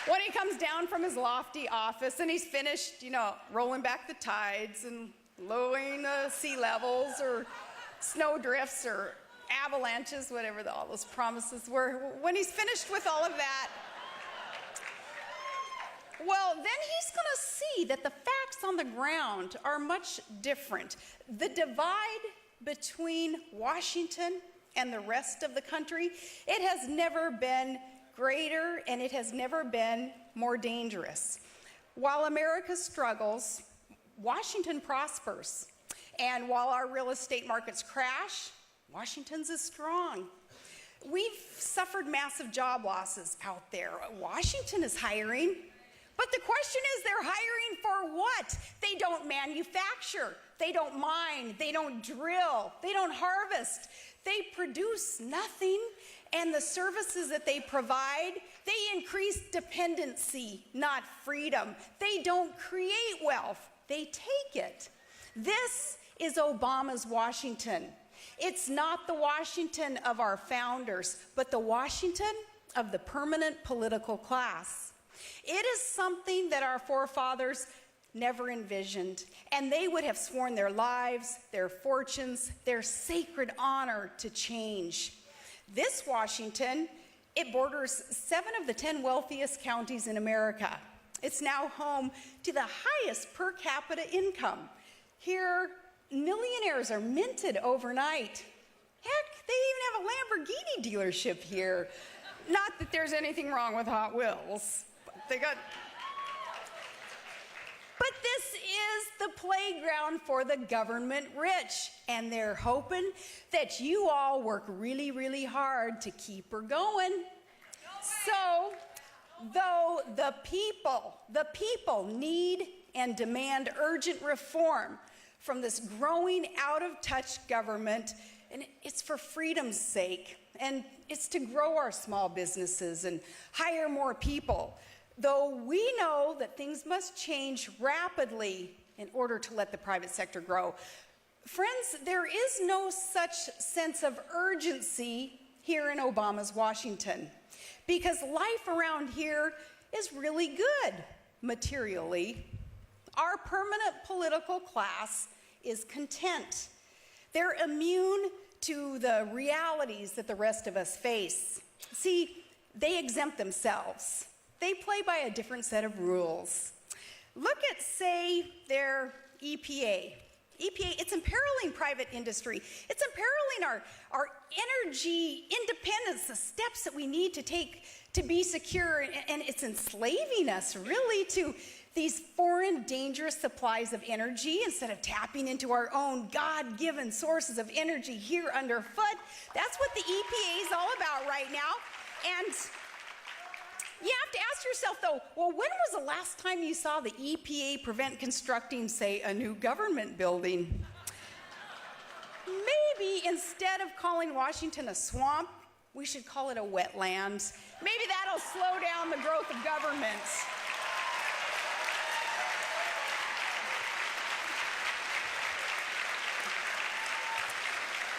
when he comes down from his lofty office and he's finished, rolling back the tides and lowering the sea levels or snow drifts or avalanches, whatever all those promises were, when he's finished with all of that, well, then he's going to see that the facts on the ground are much different. The divide between Washington and the rest of the country, it has never been greater and it has never been more dangerous. While America struggles, Washington prospers. And while our real estate markets crash, Washington's is strong. We've suffered massive job losses out there. Washington is hiring. But the question is, they're hiring for what? They don't manufacture, they don't mine, they don't drill, they don't harvest, they produce nothing, and the services that they provide, they increase dependency, not freedom. They don't create wealth, they take it. This is Obama's Washington. It's not the Washington of our founders, but the Washington of the permanent political class. It is something that our forefathers never envisioned, and they would have sworn their lives, their fortunes, their sacred honor to change. This Washington, it borders 7 of the 10 wealthiest counties in America. It's now home to the highest per capita income. Here, millionaires are minted overnight. Heck, they even have a Lamborghini dealership here. Not that there's anything wrong with Hot Wheels. But this is the playground for the government rich, and they're hoping that you all work really, really hard to keep her going. So, though the people need and demand urgent reform from this growing out-of-touch government, and it's for freedom's sake, and it's to grow our small businesses and hire more people. Though we know that things must change rapidly in order to let the private sector grow. Friends, there is no such sense of urgency here in Obama's Washington, because life around here is really good materially. Our permanent political class is content. They're immune to the realities that the rest of us face. See, they exempt themselves. They play by a different set of rules. Look at, say, their EPA. EPA, it's imperiling private industry. It's imperiling our energy independence, the steps that we need to take to be secure, and it's enslaving us, really, to these foreign, dangerous supplies of energy instead of tapping into our own God-given sources of energy here underfoot. That's what the EPA is all about right now. And you have to ask yourself, though, well, when was the last time you saw the EPA prevent constructing, say, a new government building? Maybe instead of calling Washington a swamp, we should call it a wetland. Maybe that'll slow down the growth of government.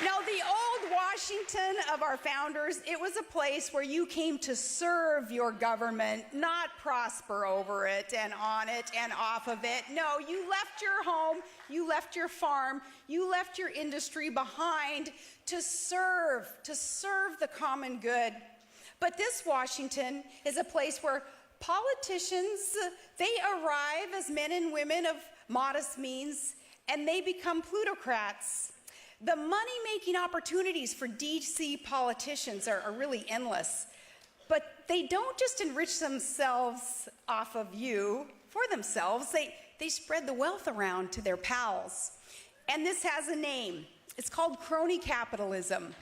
Now, the old Washington of our founders, it was a place where you came to serve your government, not prosper over it and on it and off of it. No, you left your home, you left your farm, you left your industry behind to serve the common good. But this Washington is a place where politicians, they arrive as men and women of modest means, and they become plutocrats. The money-making opportunities for DC politicians are really endless, but they don't just enrich themselves off of you for themselves. They spread the wealth around to their pals. And this has a name. It's called crony capitalism.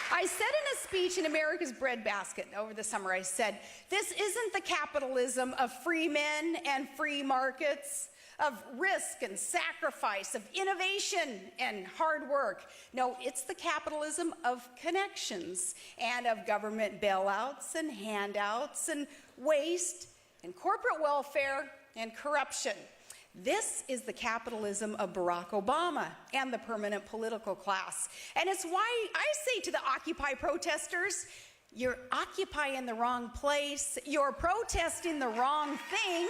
I said in a speech in America's Breadbasket over the summer, I said, this isn't the capitalism of free men and free markets, of risk and sacrifice, of innovation and hard work. No, it's the capitalism of connections and of government bailouts and handouts and waste and corporate welfare and corruption. This is the capitalism of Barack Obama and the permanent political class. And it's why I say to the Occupy protesters, you're occupying the wrong place, you're protesting the wrong thing.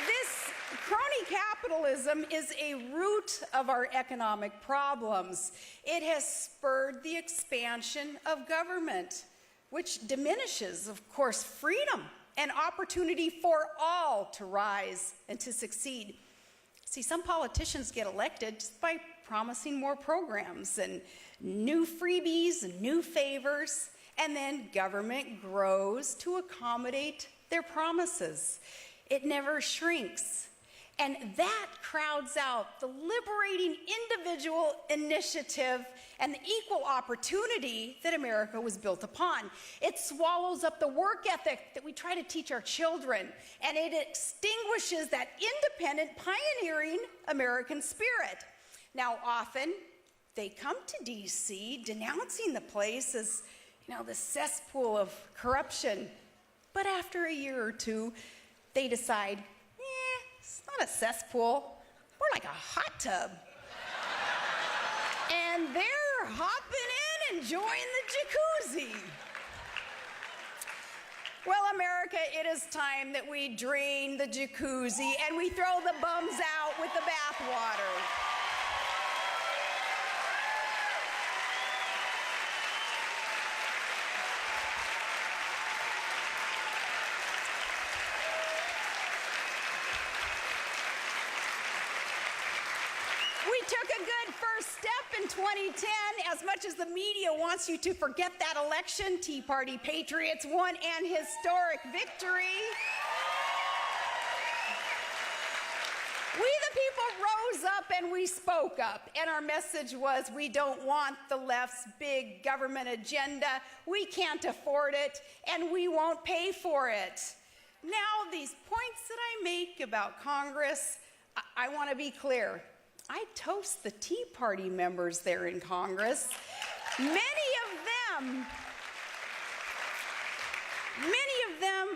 This crony capitalism is a root of our economic problems. It has spurred the expansion of government, which diminishes, of course, freedom and opportunity for all to rise and to succeed. See, some politicians get elected just by promising more programs and new freebies and new favors, and then government grows to accommodate their promises. It never shrinks. And that crowds out the liberating individual initiative and the equal opportunity that America was built upon. It swallows up the work ethic that we try to teach our children, and it extinguishes that independent, pioneering American spirit. Now, often, they come to D.C. denouncing the place as, the cesspool of corruption. But after a year or two, they decide, it's not a cesspool, more like a hot tub. And they're hopping in, enjoying the jacuzzi. Well, America, it is time that we drain the jacuzzi and we throw the bums out with the bathwater. We took a good first step in 2010. As much as the media wants you to forget that election, Tea Party patriots won an historic victory. We, the people, rose up and we spoke up. And our message was, we don't want the left's big government agenda. We can't afford it, and we won't pay for it. Now, these points that I make about Congress, I want to be clear. I toast the Tea Party members there in Congress. Many of them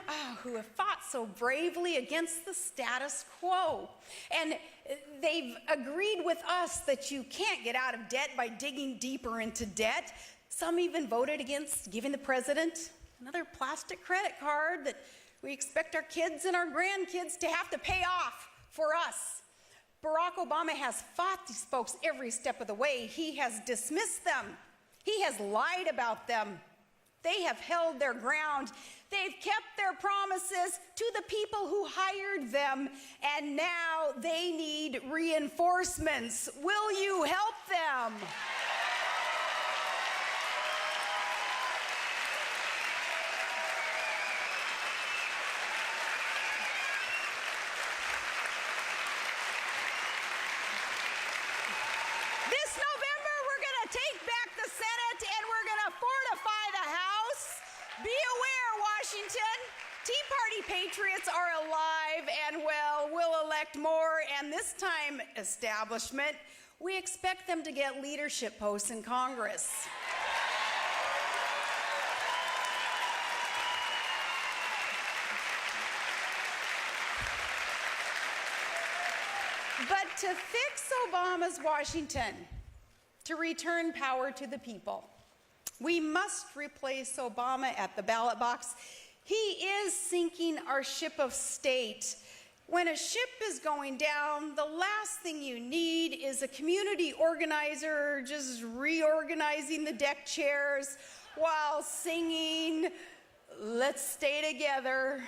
who have fought so bravely against the status quo. And they've agreed with us that you can't get out of debt by digging deeper into debt. Some even voted against giving the president another plastic credit card that we expect our kids and our grandkids to have to pay off for us. Barack Obama has fought these folks every step of the way. He has dismissed them. He has lied about them. They have held their ground. They've kept their promises to the people who hired them, and now they need reinforcements. Will you help them? Tea Party patriots are alive and well. We'll elect more, and this time, establishment, we expect them to get leadership posts in Congress. But to fix Obama's Washington, to return power to the people, we must replace Obama at the ballot box. He is sinking our ship of state. When a ship is going down, the last thing you need is a community organizer just reorganizing the deck chairs while singing, "Let's Stay Together."